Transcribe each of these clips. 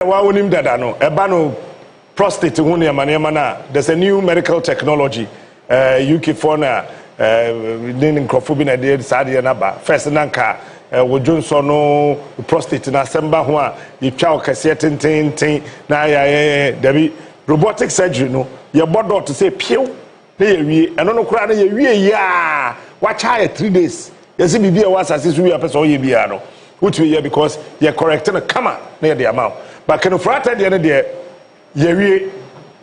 Ebano prostate there's a new medical technology UK for na first nanka Johnson no prostate na semba ho a yitwa okase tenten na debi robotic surgery no your body to say pew na yewie eno no kura na yewie ya wacha 3 days yesi bibia was asese we person ye bia no utu ye because you correcting a kama na the amount but Ken Ofori-Atta de yewie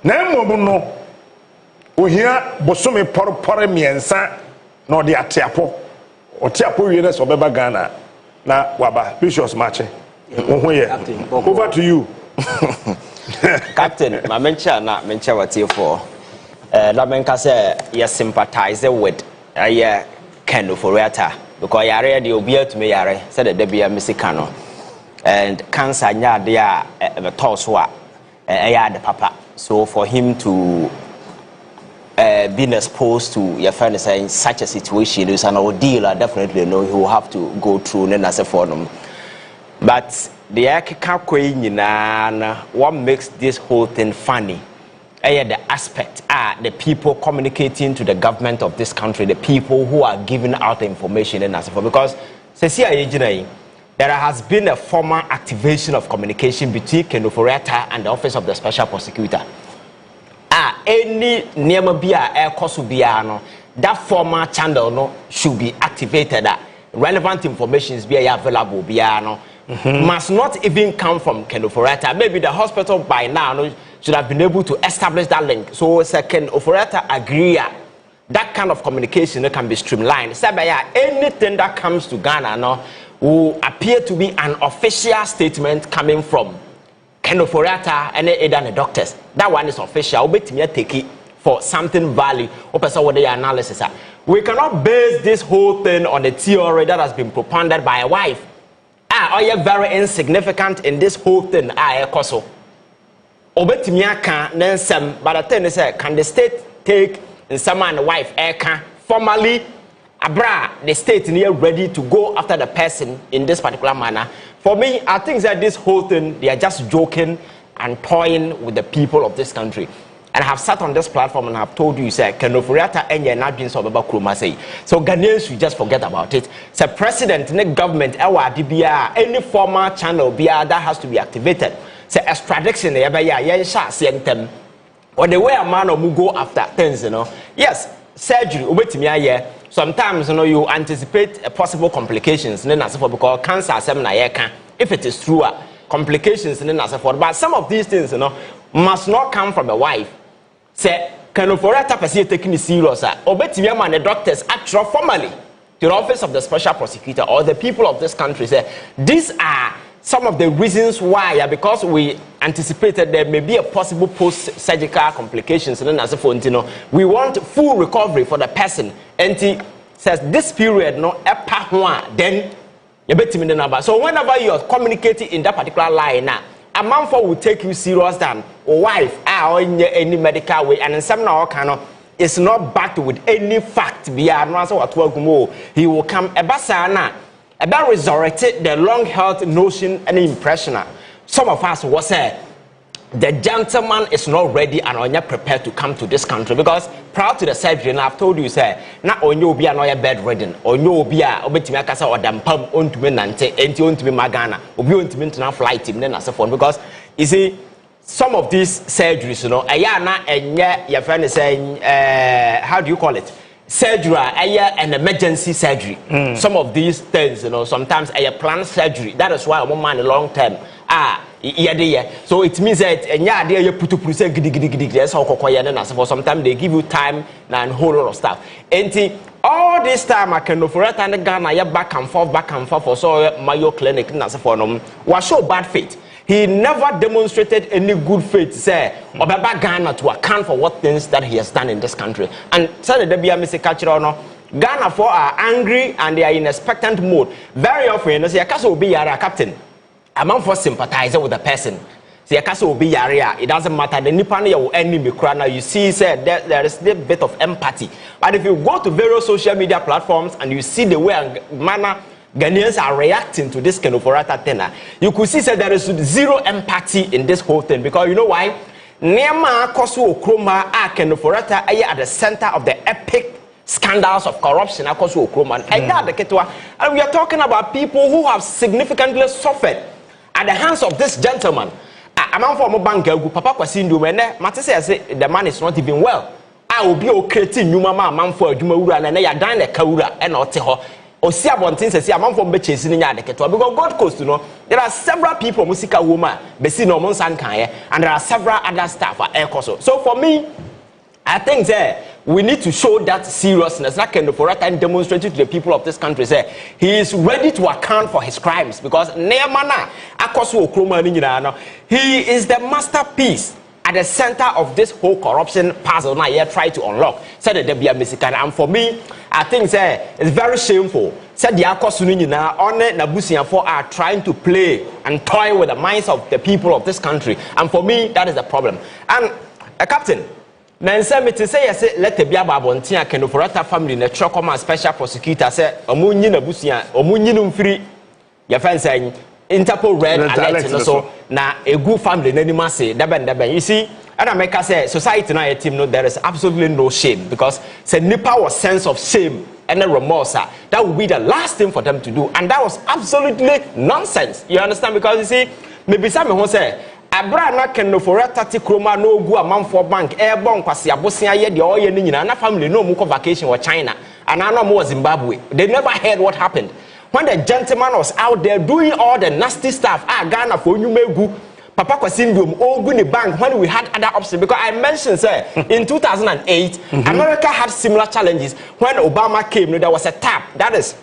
na mmom no ohia bosome porpore miensa na ode atiapo wie na so beba Ghana na waba Precious Mache over to you Captain my mencha watie for la menka say you sympathize with Ken Ofori-Atta because yare de obi to me yare said the bia mesika no and cancer nya de a toso a the papa so for him to being exposed to your friend saying such a situation is an ordeal. I definitely know he will have to go through and as a forum. But the what makes this whole thing funny? The aspect the people communicating to the government of this country, the people who are giving out the information and as a forum. Because there has been a formal activation of communication between Ken Ofori-Atta and the Office of the Special Prosecutor. Any Niema Bia Air Kosubiano, that former channel no should be activated. Relevant information is available. Biano must not even come from Ken Ofori-Atta. Maybe the hospital by now should have been able to establish that link. So Ken Ofori-Atta agree that kind of communication can be streamlined. So anything that comes to Ghana will appear to be an official statement coming from Ken Ofori-Atta and the doctors. That one is official. We take it for something value. What the analysis are. We cannot base this whole thing on a theory that has been propounded by a wife. Are you very insignificant in this whole thing? Koso. Obetimia can then some, but the thing is, can the state take in someone and wife formally? Abra, the state near ready to go after the person in this particular manner. For me, I think that this whole thing, they are just joking and toying with the people of this country. And I have sat on this platform and I have told you, say, Ken Ofori-Atta and you're not being so about Krumase. So Ghanaians should just forget about it. Say, president, government, any former channel that has to be activated. Say, extradition, or the way a man will go after things, Yes, surgery, sometimes you anticipate possible complications because cancer if it is true complications but some of these things must not come from a wife. Say Ken Ofori-Atta person taking it serious man the doctors actually formally to the Office of the Special Prosecutor or the people of this country say these are some of the reasons why because we anticipated there may be a possible post-surgical complications we want full recovery for the person and he says this period then you bet me the number. So whenever you are communicating in that particular line a man for will take you serious than a wife or in any medical way and in some now it's not backed with any fact he will come a basana about resurrected the long held notion and impression. Some of us will say the gentleman is not ready and are not prepared to come to this country because prior to the surgery, and I've told you, say, not on you be another bedridden, or you be a obetimaka or dampum on to me nante, and you want to be Magana, or you want to be international flight team, then as a phone because you see some of these surgeries, ayana and your friend is saying, how do you call it? Surgery, an emergency surgery. Some of these things, sometimes a planned surgery. That is why I'm man long term. So it means that you put to sometimes they give you time and whole lot of stuff. And all this time I can Ofori-Atta and Ghana back and forth for so Mayo Clinic was so bad faith. He never demonstrated any good faith, say, or Ghana to account for what things that he has done in this country. And said the Mr. Cultural Ghana for are angry and they are in expectant mode. Very often, they say, "I will be a captain." A man for sympathizer with a person. See, will be area. It doesn't matter. The Nippon or enemy crana. You see, said there is a bit of empathy. But if you go to various social media platforms and you see the way and manner Ghanaians are reacting to this Ken Ofori-Atta thing. You could see that there is zero empathy in this whole thing, because you know why? Nema Kosu Okroma Ken Ofori-Atta at the center of the epic scandals of corruption across Okroma. And we are talking about people who have significantly suffered at the hands of this gentleman. A man from a bank, Papa Kwasindu, when the man is not even well. I will be okay, new mama, man for a Jumaura, and they are dying a Kaura and Oteho. Or see about things as a man from Betches in the because God Coast, you know, there are several people, Musika woman, Besino Monsankaye, and there are several other staff at Aircoso. So for me, I think that we need to show that seriousness. That Ken Ofori-Atta and demonstrate to the people of this country. Say he is ready to account for his crimes, because Neamana Akosu Okroma, he is the masterpiece at the center of this whole corruption puzzle. Now, here try to unlock. Said that be a Mexican, and for me, I think that it's very shameful. Said the Akosu now on Nabusianfo are trying to play and toy with the minds of the people of this country, and for me, that is the problem. And Captain. Nansa me to say let the bia babontia Ken Ofori-Atta family na trokoma special prosecutor say omunyi na busia omunyi no mfiri ya fan Interpol red alert so na egu family na nima say daben you see and I make say society na a team no, there is absolutely no shame, because say nipa was sense of shame and remorse that would be the last thing for them to do, and that was absolutely nonsense. You understand? Because you see maybe some who say Abra na Ken Ofori-Atta ti kroma no gu amanfo bank bon kwase abosia ye de oye ni nyina na family no mu ko vacation wa China and I know more Zimbabwe. They never heard what happened when the gentleman was out there doing all the nasty stuff. Ghana for nyumegu Papa Kwasindu ogu ni bank when we had other options, because I mentioned sir in 2008 America had similar challenges when Obama came. There was a tap, that is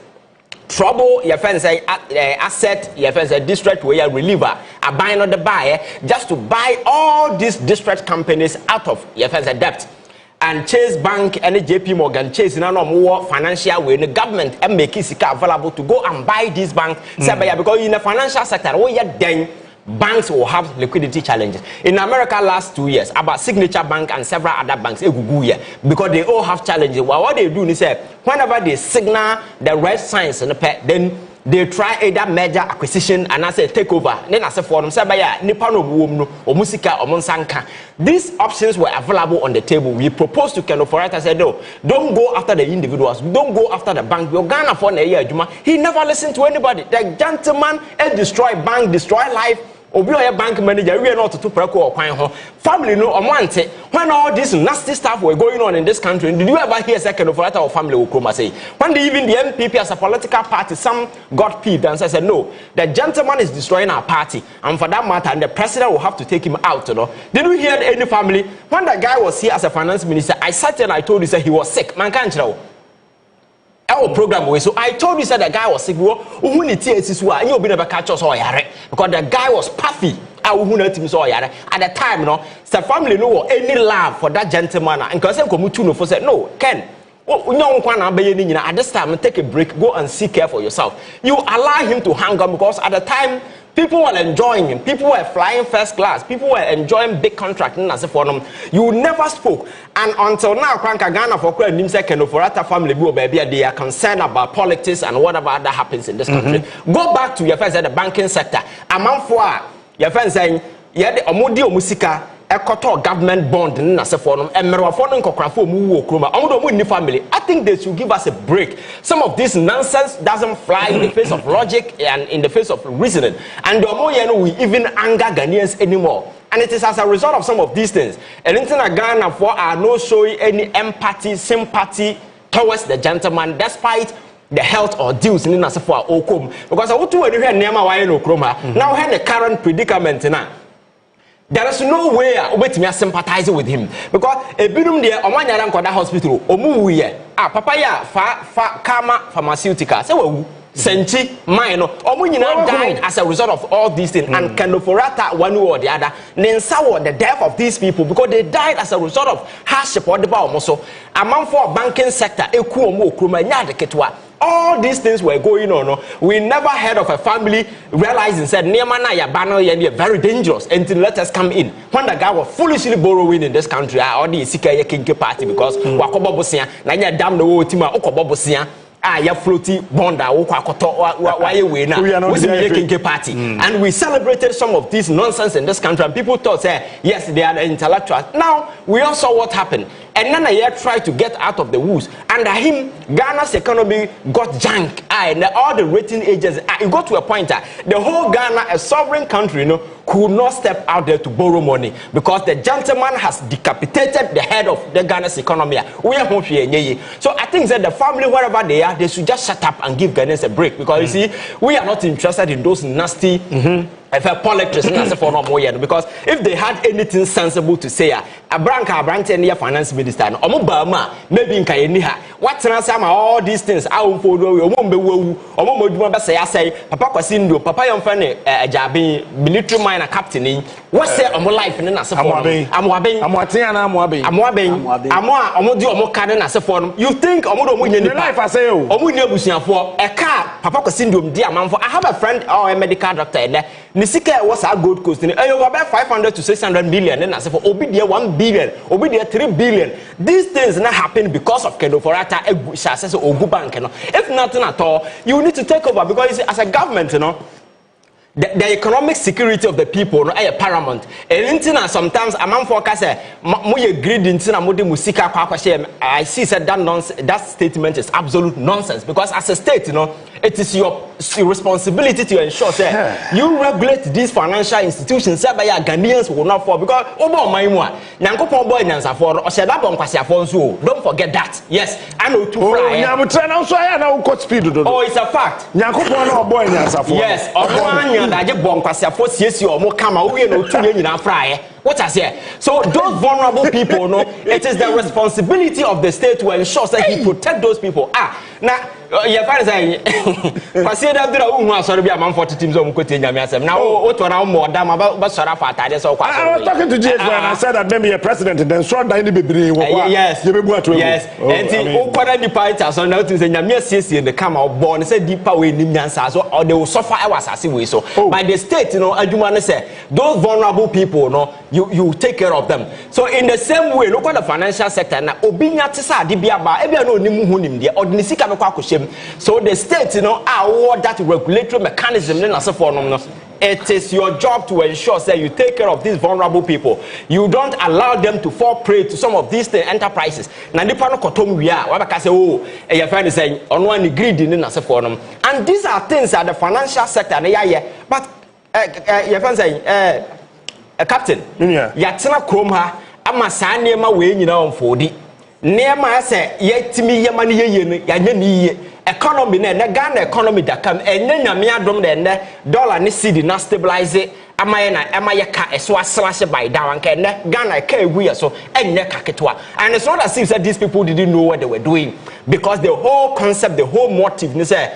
trouble your friends say asset your friends say district where you reliever are buying on the buyer just to buy all these district companies out of your friends debt. And Chase Bank and JP Morgan Chase in more financial way, the government and make it available to go and buy this bank because in the financial sector then banks will have liquidity challenges. In America last 2 years, about Signature Bank and several other banks because they all have challenges. Well, what they do is whenever they signal the red signs in the pet, then they try either merger acquisition and I say takeover. Then I say for them, say Nipano Wumno or Musika or Monsanka. These options were available on the table. We proposed to Ken Ofori-Atta, said no, don't go after the individuals, don't go after the bank. We're Ghana for a year, Juma. He never listened to anybody. The gentleman destroy bank, destroy life. Obi oya bank manager, we are not to preko or kwan ho. Family no omante. When all this nasty stuff were going on in this country, did you ever hear Ken Ofori-Atta or family Okroma say? When even the NPP as a political party, some got peeved and said, no, the gentleman is destroying our party, and for that matter, and the president will have to take him out. You know? Did you hear any family? When the guy was here as a finance minister, I sat and I told you that he was sick. Man can't tell. Our program way, so I told you that the guy was sick. Who need and you'll be never catch us or yare because the guy was puffy. At the time, no, the family no any love for that gentleman, and because Komutuno for said, no, Ken, at this time, take a break, go and seek care for yourself. You allow him to hang on because at the time, people were enjoying him. People were flying first class. People were enjoying big contracting as a forum. You never spoke. And until now, Ghana for Ken Ofori-Atta family, baby, they are concerned about politics and whatever that happens in this country. Go back to your friends at the banking sector. Among for your friends saying, yeah, the Omodio Musika. Ekoto government bond na se for them emerwafo no nkokrafo mu wo kroma omodo mu ni family. I think they should give us a break. Some of this nonsense doesn't fly in the face of logic and in the face of reasoning, and the omoye we even anger Ghanaians anymore. And it is as a result of some of these things. And in Ghana for are no showing any empathy, sympathy towards the gentleman despite the health or deals in Nasafo Okom, because I want to hear Nema Wayan Okroma now had the current predicament now. There is no way wait me sympathize with him because a bidum there on one hospital omuye papa ya fa kama pharmaceutical say Senti mine omunyina died as a result of all these things and Ken Ofori-Atta one way or the other nensa the death of these people because they died as a result of hardship or the ba omoso among for banking sector eku omo okroma nya de ketwa. All these things were going on. No? We never heard of a family realizing said Niamana ya banner and very dangerous until let us come in. When the guy was foolishly borrowing in this country, or the Sika Kinke party because Wakobobosia, Nanya Dam the Wotima Okobobosia. ya floaty bond why we now party and we celebrated some of this nonsense in this country and people thought yes they are the intellectuals. Now we all saw what happened and then tried to get out of the woods. Under him Ghana's economy got junk and all the rating agencies it got to a point that the whole Ghana, a sovereign country, could not step out there to borrow money because the gentleman has decapitated the head of the Ghana's economy. So I think that the family, wherever they are, they should just shut up and give Ghanaians a break because you see, we are not interested in those nasty politics because if they had anything sensible to say, a branch near finance minister, maybe in Kayeniha, what's all these things? I won't say, Papa Quasindo, Papa Yonfane, Jabi, military minor captain, what's say on my life in a you think Omodo life I say, Omunia for a car, Papa Quasindo, dear man, I have a friend or a medical doctor there. Nisika was our Gold Coast. About 500 to 600 million. And I said for Obidia 1 billion, Obidia 3 billion. These things not happen because of Ken Ofori-Atta, Bank. If nothing at all, you need to take over because you see, as a government, the economic security of the people no is paramount. And sometimes a man for say moye greed into mode musika I see said that statement is absolute nonsense because as a state, it is your responsibility to ensure that you regulate these financial institutions so that Ghanaians will not fall because don't forget that. Yes, I know too. Oh, it's a fact. Yes, what I say? So those vulnerable people, it is the responsibility of the state to ensure that he protect those people. Now, your father saying, consider that sorry, be a man 40 teams on Kotinya. Now, what one more damn about Sarafa? I was talking to JS and I said that maybe a president and then short by the baby. Yes, yes, and the party so now to say Yamia in the camera born said deeper way in or they will suffer hours as way. So by the state, I do want to say those vulnerable people, you take care of them. So in the same way, look at the financial sector now. Obinya tisa dibiaba ebia no nimu hunim dia odnisika no kwa kushem. So the state, award that regulatory mechanism it is your job to ensure that you take care of these vulnerable people. You don't allow them to fall prey to some of these enterprises. Now, the panel kotom we are. What I say, your friend is saying, Onua ni greedy in and these are things that the financial sector. But your friend saying, Captain, yatsena krom ha ama saa nneema we nyina onfodi nneema say yetimi yemani yeye yanye ni economy na Ghana economy da kam enye nyame adom de dollar ne cedi na stabilize amaye na amaye ka eso aselash by down anka Ghana ka egu ye so enye ka ketwa. And it's not as if that these people didn't know what they were doing because the whole concept, the whole motive ni say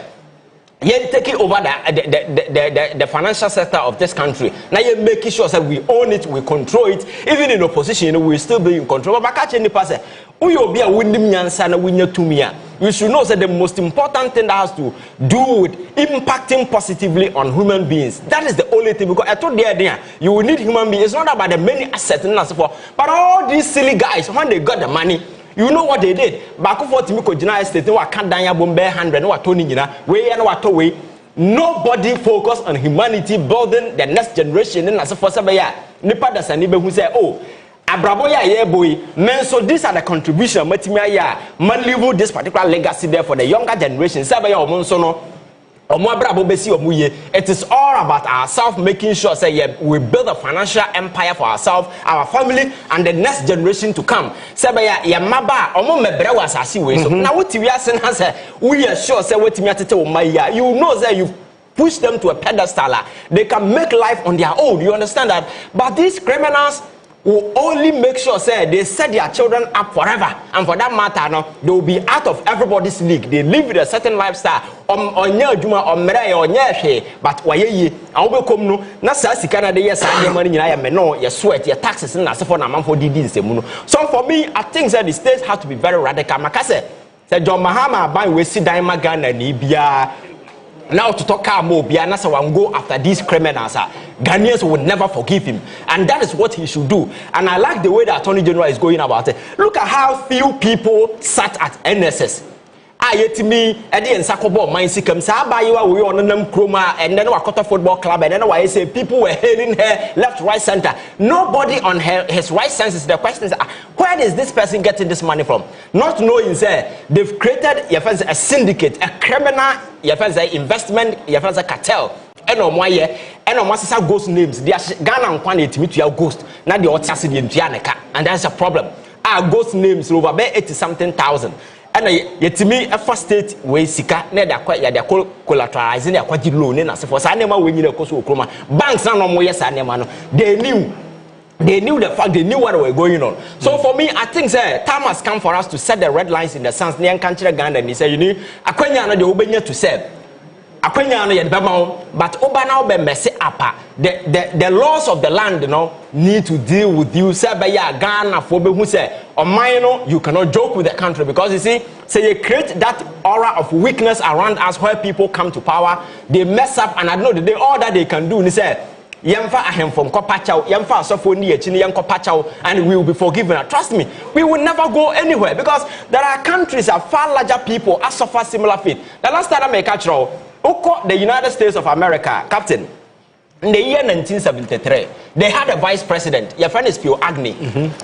you're taking over the financial sector of this country. Now you're making sure that we own it, we control it. Even in opposition, we'll still be in control. But catch any person, you should know that the most important thing that has to do with impacting positively on human beings. That is the only thing. Because I told the idea, you will need human beings. It's not about the many assets and so forth. But all these silly guys, when they got the money, you know what they did? Back to Jina State, no, I can't dine bombe 100, no, Tony Jina, way and what way. Nobody focus on humanity, building the next generation. And as a first Nipa da Sanibe who say, oh, Abraboya, yeah, boy, man, so these are the contribution, Matimaya, man, leave this particular legacy there for the younger generation. Sabaya or Monsono. It is all about ourselves, making sure say we build a financial empire for ourselves, our family, and the next generation to come. So now what we are saying we are sure say what you know that you push them to a pedestal. They can make life on their own. You understand that? But these criminals will only make sure say they set their children up forever, and for that matter, they will be out of everybody's league. They live with a certain lifestyle. But sweat your taxes and for so for me, I think that the states have to be very radical. Makase said John Mahama by we see Daima Ghana Nibia. Now to talk about Bianasa and go after these criminals, Ghanaians will never forgive him, and that is what he should do. And I like the way the Attorney General is going about it. Look at how few people sat at NSS. yetimi e de ensakobo man sikam sa abayewa we onenam kroma and then wakota football club and then why say people were hailing her left right center. Nobody on his right senses. The question is, where is this person getting this money from? Not knowing say they've created a syndicate, a criminal investment, a cartel. And on why and on what's ghost names. They are Ghana and Kwan to your ghost. Now the autism in Tianaka, and that's a problem. Our ghost names over 80-something thousand. And yetimi a first state way sika na da kwa ya da collateralize na kwa di loan na se for sa nema we nyina koso okroma banks na no mo yes nema no they knew the fact, they knew what was going on. So for me, I think time has come for us to set the red lines in the sense near country Ghana and he said, you know, akwenya no de obenya to serve. Akwenya no ye bema but obana be mess up. The laws of the land, you know, need to deal with you. Say by ya Ghana for be who say or mine, you cannot joke with the country because you see, say you create that aura of weakness around us where people come to power, they mess up and I know that all that they can do. And say Yamfa ahem from Kopachao, Yamfa Sofoni, Chinian Kopachao, and we will be forgiven. Trust me, we will never go anywhere because there are countries that far larger people that suffer similar fate. The last time I make a the United States of America, Captain, in the year 1973, they had a vice president. Your friend is Phil Agnew.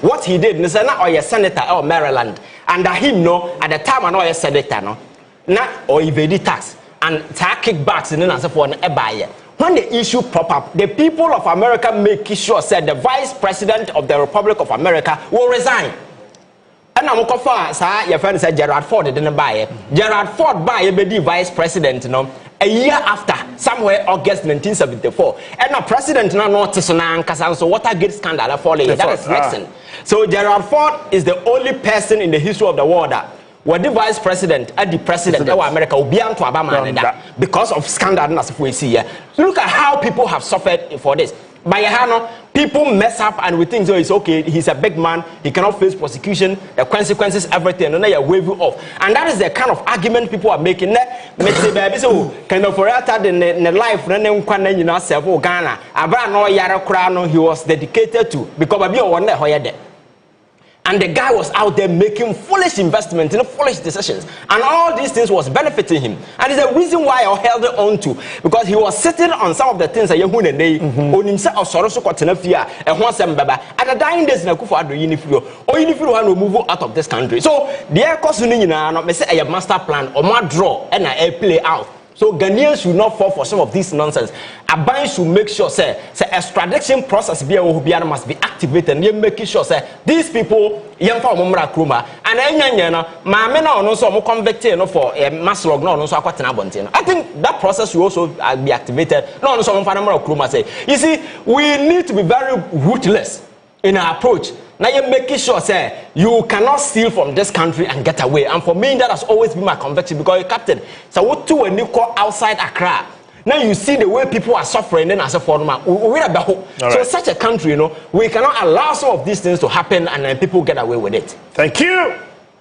What he did, is not a senator or Maryland. Under him, no, at the time, I know a senator, no, not or evade tax and tax kickbacks and then as for an buyer. When the issue pop up, the people of America make sure said the vice president of the Republic of America will resign. And I'm going to your friend said Gerald Ford didn't buy it. Gerald Ford buy the vice president, a year after, somewhere August 1974. And the president now noticed so Watergate scandal falling. That is Nixon. So Gerald Ford is the only person in the history of the world that what the vice president and the president of America will be on to Obama because of scandal as we see here. Look at how people have suffered for this. By Hano, people mess up and we think so it's okay, he's a big man, he cannot face prosecution, the consequences, everything, and then you wave you off. And that is the kind of argument people are making. Ken Ofori-Atta in life, Ghana, he was dedicated to because and the guy was out there making foolish investments and foolish decisions. And all these things was benefiting him. And it's a reason why I held it on to. Because he was sitting on some of the things that you would day on himself or Soroso Cotinafia and once at the dying days in a Kufa Unifrio or Unifrio will move out of this country. So the air cost not may say a master plan or more draw and a play out. So Ghanaians should not fall for some of this nonsense. Aban should make sure say extradition process must be activated and making sure say these people yamfa omomra kroma and enyanyan no maame na ono so mo convicted no for maslog no so akwatena bonten. I think that process should also be activated. No ono so mo fa na kroma say. You see, we need to be very ruthless in our approach. Now you're making sure say you cannot steal from this country and get away. And for me, that has always been my conviction because Captain, so what to when you call outside Accra. Now you see the way people are suffering then as a foreigner. So such a country, we cannot allow some of these things to happen and then people get away with it. Thank you.